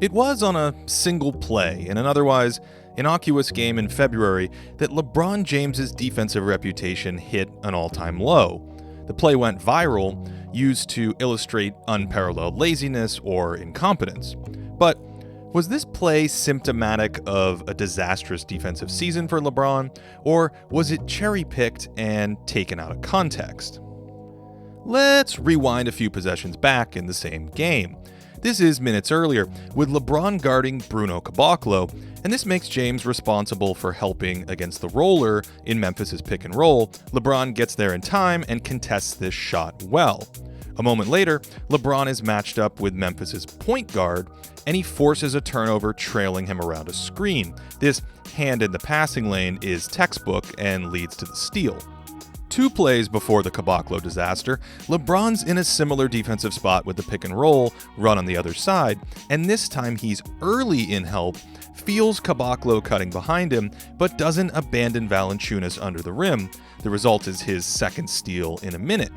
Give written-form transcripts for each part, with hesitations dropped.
It was on a single play in an otherwise innocuous game in February that LeBron James's defensive reputation hit an all-time low. The play went viral, used to illustrate unparalleled laziness or incompetence. But was this play symptomatic of a disastrous defensive season for LeBron, or was it cherry-picked and taken out of context? Let's rewind a few possessions back in the same game. This is minutes earlier, with LeBron guarding Bruno Caboclo, and this makes James responsible for helping against the roller in Memphis's pick and roll. LeBron gets there in time and contests this shot well. A moment later, LeBron is matched up with Memphis's point guard, and he forces a turnover trailing him around a screen. This hand in the passing lane is textbook and leads to the steal. 2 plays before the Caboclo disaster, LeBron's in a similar defensive spot with the pick and roll run on the other side, and this time he's early in help, feels Caboclo cutting behind him, but doesn't abandon Valanciunas under the rim. The result is his second steal in a minute.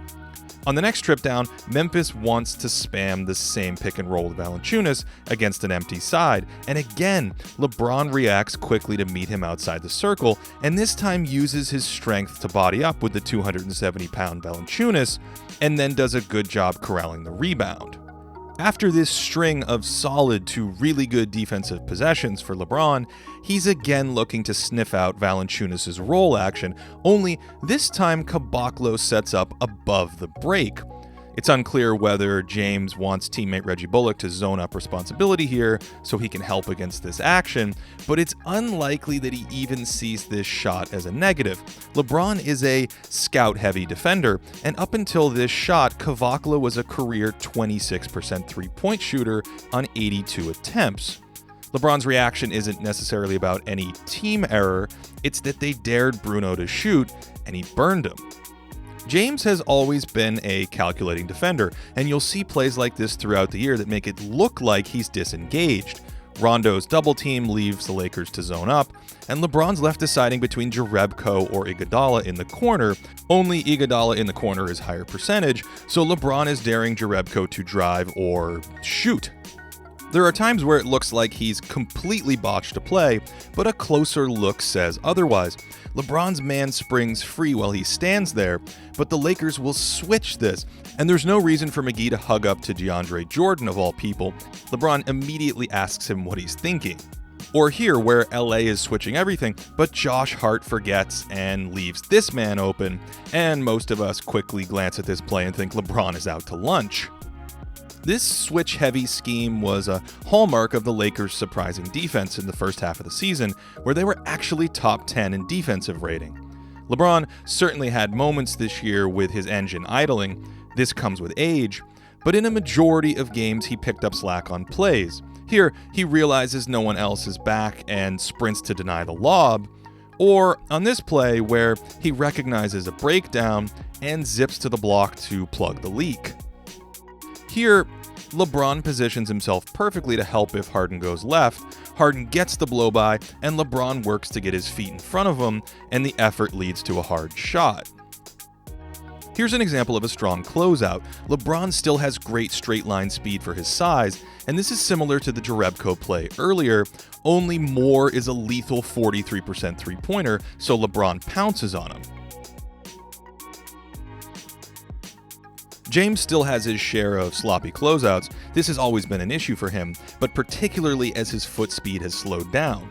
On the next trip down, Memphis wants to spam the same pick and roll with Valanciunas against an empty side, and again, LeBron reacts quickly to meet him outside the circle, and this time uses his strength to body up with the 270-pound Valanciunas, and then does a good job corralling the rebound. After this string of solid to really good defensive possessions for LeBron, he's again looking to sniff out Valanciunas' roll action, only this time Caboclo sets up above the break. It's unclear whether James wants teammate Reggie Bullock to zone up responsibility here so he can help against this action, but it's unlikely that he even sees this shot as a negative. LeBron is a scout-heavy defender, and up until this shot, Caboclo was a career 26% three-point shooter on 82 attempts. LeBron's reaction isn't necessarily about any team error, it's that they dared Bruno to shoot, and he burned him. James has always been a calculating defender, and you'll see plays like this throughout the year that make it look like he's disengaged. Rondo's double team leaves the Lakers to zone up, and LeBron's left deciding between Jerebko or Iguodala in the corner. Only Iguodala in the corner is higher percentage, so LeBron is daring Jerebko to drive or shoot. There are times where it looks like he's completely botched a play, but a closer look says otherwise. LeBron's man springs free while he stands there, but the Lakers will switch this, and there's no reason for McGee to hug up to DeAndre Jordan of all people. LeBron immediately asks him what he's thinking. Or here, where LA is switching everything, but Josh Hart forgets and leaves this man open, and most of us quickly glance at this play and think LeBron is out to lunch. This switch-heavy scheme was a hallmark of the Lakers' surprising defense in the first half of the season, where they were actually top 10 in defensive rating. LeBron certainly had moments this year with his engine idling. This comes with age, but in a majority of games he picked up slack on plays. Here, he realizes no one else is back and sprints to deny the lob, or on this play where he recognizes a breakdown and zips to the block to plug the leak. Here, LeBron positions himself perfectly to help if Harden goes left. Harden gets the blow-by, and LeBron works to get his feet in front of him, and the effort leads to a hard shot. Here's an example of a strong closeout. LeBron still has great straight-line speed for his size, and this is similar to the Jerebko play earlier, only Moore is a lethal 43% three-pointer, so LeBron pounces on him. James still has his share of sloppy closeouts. This has always been an issue for him, but particularly as his foot speed has slowed down.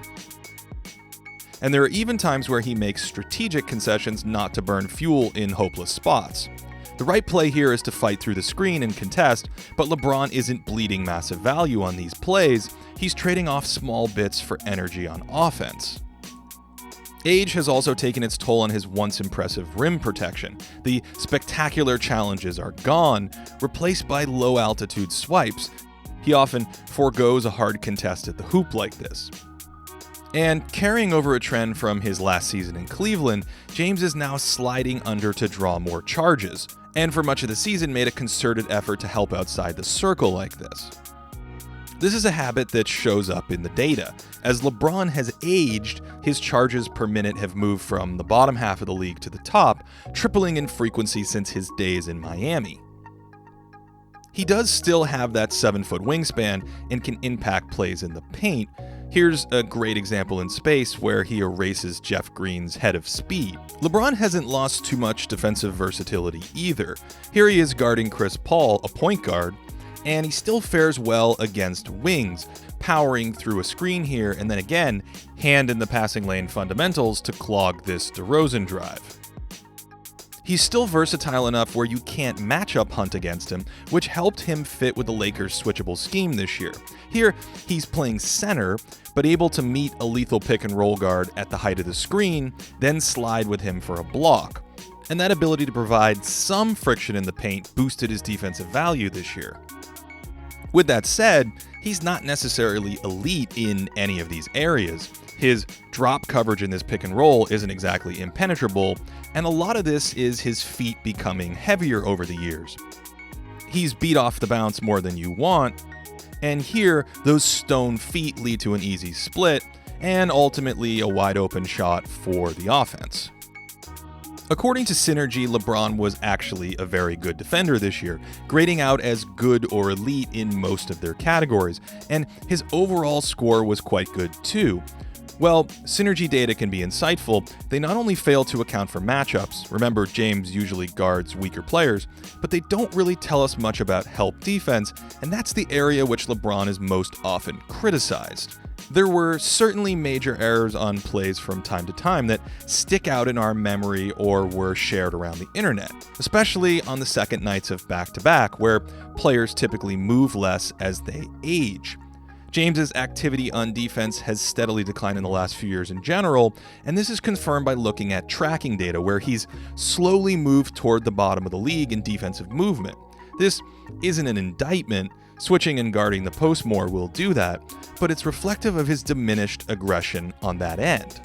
And there are even times where he makes strategic concessions not to burn fuel in hopeless spots. The right play here is to fight through the screen and contest, but LeBron isn't bleeding massive value on these plays. He's trading off small bits for energy on offense. Age has also taken its toll on his once impressive rim protection. The spectacular challenges are gone, replaced by low-altitude swipes. He often forgoes a hard contest at the hoop like this. And carrying over a trend from his last season in Cleveland, James is now sliding under to draw more charges, and for much of the season made a concerted effort to help outside the circle like this. This is a habit that shows up in the data. As LeBron has aged, his charges per minute have moved from the bottom half of the league to the top, tripling in frequency since his days in Miami. He does still have that 7-foot wingspan and can impact plays in the paint. Here's a great example in space where he erases Jeff Green's head of speed. LeBron hasn't lost too much defensive versatility either. Here he is guarding Chris Paul, a point guard, and he still fares well against wings, powering through a screen here and then again, hand in the passing lane fundamentals to clog this DeRozan drive. He's still versatile enough where you can't matchup hunt against him, which helped him fit with the Lakers' switchable scheme this year. Here, he's playing center, but able to meet a lethal pick and roll guard at the height of the screen, then slide with him for a block. And that ability to provide some friction in the paint boosted his defensive value this year. With that said, he's not necessarily elite in any of these areas. His drop coverage in this pick and roll isn't exactly impenetrable, and a lot of this is his feet becoming heavier over the years. He's beat off the bounce more than you want, and here those stone feet lead to an easy split and ultimately a wide open shot for the offense. According to Synergy, LeBron was actually a very good defender this year, grading out as good or elite in most of their categories, and his overall score was quite good too. Well, Synergy data can be insightful. They not only fail to account for matchups, remember James usually guards weaker players, but they don't really tell us much about help defense, and that's the area which LeBron is most often criticized. There were certainly major errors on plays from time to time that stick out in our memory or were shared around the internet, especially on the second nights of back-to-back, where players typically move less as they age. James's activity on defense has steadily declined in the last few years in general, and this is confirmed by looking at tracking data where he's slowly moved toward the bottom of the league in defensive movement. This isn't an indictment. Switching and guarding the post more will do that, but it's reflective of his diminished aggression on that end.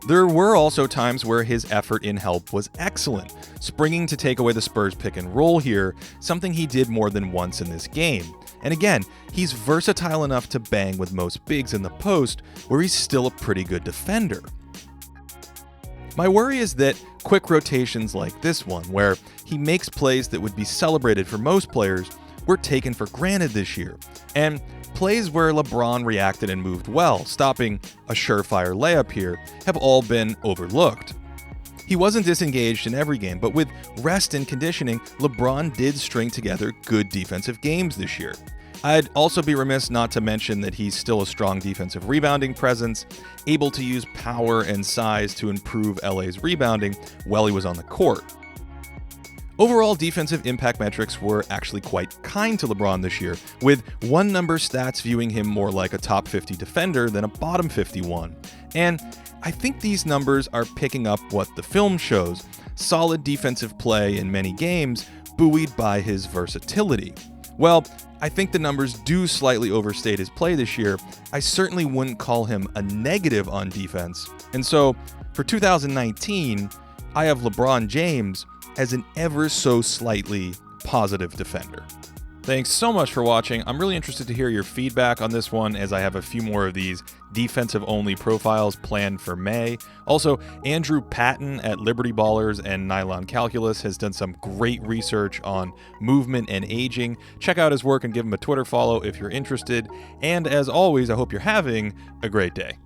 There were also times where his effort in help was excellent, springing to take away the Spurs pick and roll here, something he did more than once in this game. And again, he's versatile enough to bang with most bigs in the post, where he's still a pretty good defender. My worry is that quick rotations like this one, where he makes plays that would be celebrated for most players, were taken for granted this year, and plays where LeBron reacted and moved well, stopping a surefire layup here, have all been overlooked. He wasn't disengaged in every game, but with rest and conditioning, LeBron did string together good defensive games this year. I'd also be remiss not to mention that he's still a strong defensive rebounding presence, able to use power and size to improve LA's rebounding while he was on the court. Overall, defensive impact metrics were actually quite kind to LeBron this year, with one number stats viewing him more like a top 50 defender than a bottom 51. And I think these numbers are picking up what the film shows: solid defensive play in many games, buoyed by his versatility. Well, I think the numbers do slightly overstate his play this year. I certainly wouldn't call him a negative on defense. And so, for 2019, I have LeBron James as an ever so slightly positive defender. Thanks so much for watching. I'm really interested to hear your feedback on this one, as I have a few more of these defensive-only profiles planned for May. Also, Andrew Patton at Liberty Ballers and Nylon Calculus has done some great research on movement and aging. Check out his work and give him a Twitter follow if you're interested. And as always, I hope you're having a great day.